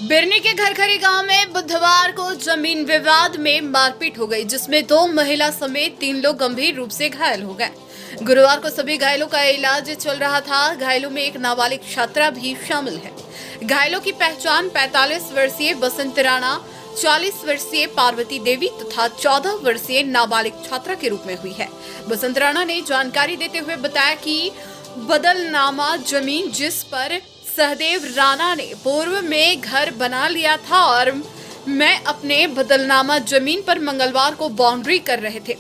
बिरनी के घरखरी गांव में बुधवार को जमीन विवाद में मारपीट हो गई, जिसमें 2 महिला समेत 3 लोग गंभीर रूप से घायल हो गए। गुरुवार को सभी घायलों का इलाज चल रहा था। घायलों में एक नाबालिग छात्रा भी शामिल है। घायलों की पहचान 45 वर्षीय बसंत राणा, 40 वर्षीय पार्वती देवी तथा 14 वर्षीय नाबालिग छात्रा के रूप में हुई है। बसंत राणा ने जानकारी देते हुए बताया कि बदलनामा जमीन जिस पर सहदेव राणा ने पूर्व में घर बना लिया था और मैं अपने बदलनामा जमीन पर मंगलवार को बाउंड्री कर रहे थे,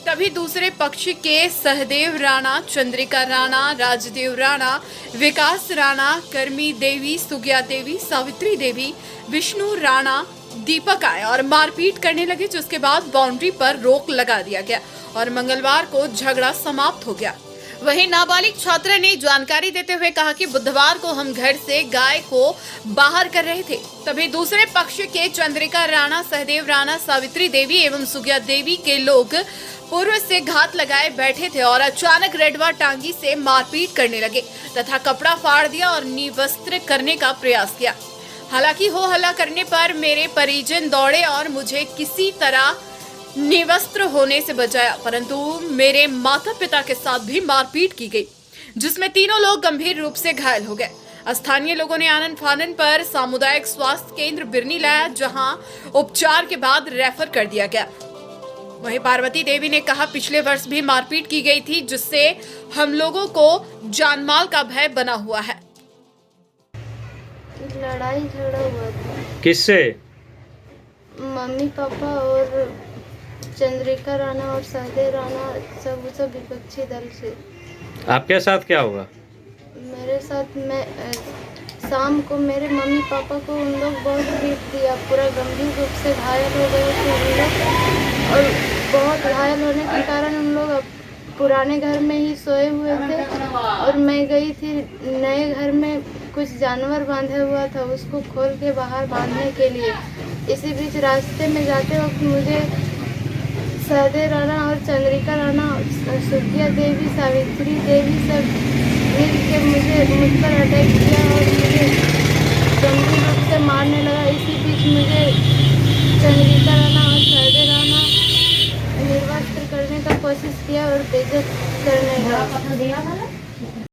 तभी दूसरे पक्ष के सहदेव राणा, चंद्रिका राणा, राजदेव राणा, विकास राणा, कर्मी देवी, सुगिया देवी, सावित्री देवी, विष्णु राणा, दीपक आए और मारपीट करने लगे, जिसके बाद बाउंड्री पर रोक लगा दिया गया और मंगलवार को झगड़ा समाप्त हो गया। वहीं नाबालिग छात्रा ने जानकारी देते हुए कहा कि बुधवार को हम घर से गाय को बाहर कर रहे थे, तभी दूसरे पक्ष के चंद्रिका राणा, सहदेव राणा, सावित्री देवी एवं सुगिया देवी के लोग पूर्व से घात लगाए बैठे थे और अचानक रेडवा टांगी से मारपीट करने लगे तथा कपड़ा फाड़ दिया और निवस्त्र करने का प्रयास किया। हालांकि हो हल्ला करने पर मेरे परिजन दौड़े और मुझे किसी तरह निवस्त्र होने से बचाया, परंतु मेरे माता पिता के साथ भी मारपीट की गई, जिसमें तीनों लोग गंभीर रूप से घायल हो गए। स्थानीय लोगों ने आनन फानन पर सामुदायिक स्वास्थ्य केंद्र बिरनी लाया, जहां उपचार के बाद रेफर कर दिया गया। वहीं पार्वती देवी ने कहा, पिछले वर्ष भी मारपीट की गई थी, जिससे हम लोगों को जानमाल का भय बना हुआ है। लड़ाई झगड़ा हुआ था। किससे? मम्मी पापा और चंद्रिका राणा और सहदेव राणा, सब विपक्षी दल से। आपके साथ क्या हुआ? मेरे साथ शाम को मेरे मम्मी पापा को उन लोग बहुत पीट दिया, पूरा गंभीर रूप से घायल हो गए थे उन लोग, और बहुत घायल होने के कारण उन लोग पुराने घर में ही सोए हुए थे और मैं गई थी नए घर में। कुछ जानवर बांधे हुआ था, उसको खोल के बाहर बांधने के लिए। इसी बीच रास्ते में जाते वक्त मुझे सहदेव राणा और चंद्रिका राणा, सुगिया देवी, सावित्री देवी सब मिल के मुझ पर अटैक किया और मुझे गंभीर रूप से मारने लगा। इसी बीच मुझे चंद्रिका राणा और सहदेव राणा निर्वस्त्र करने का कोशिश किया और बेइज्जत करने लगा।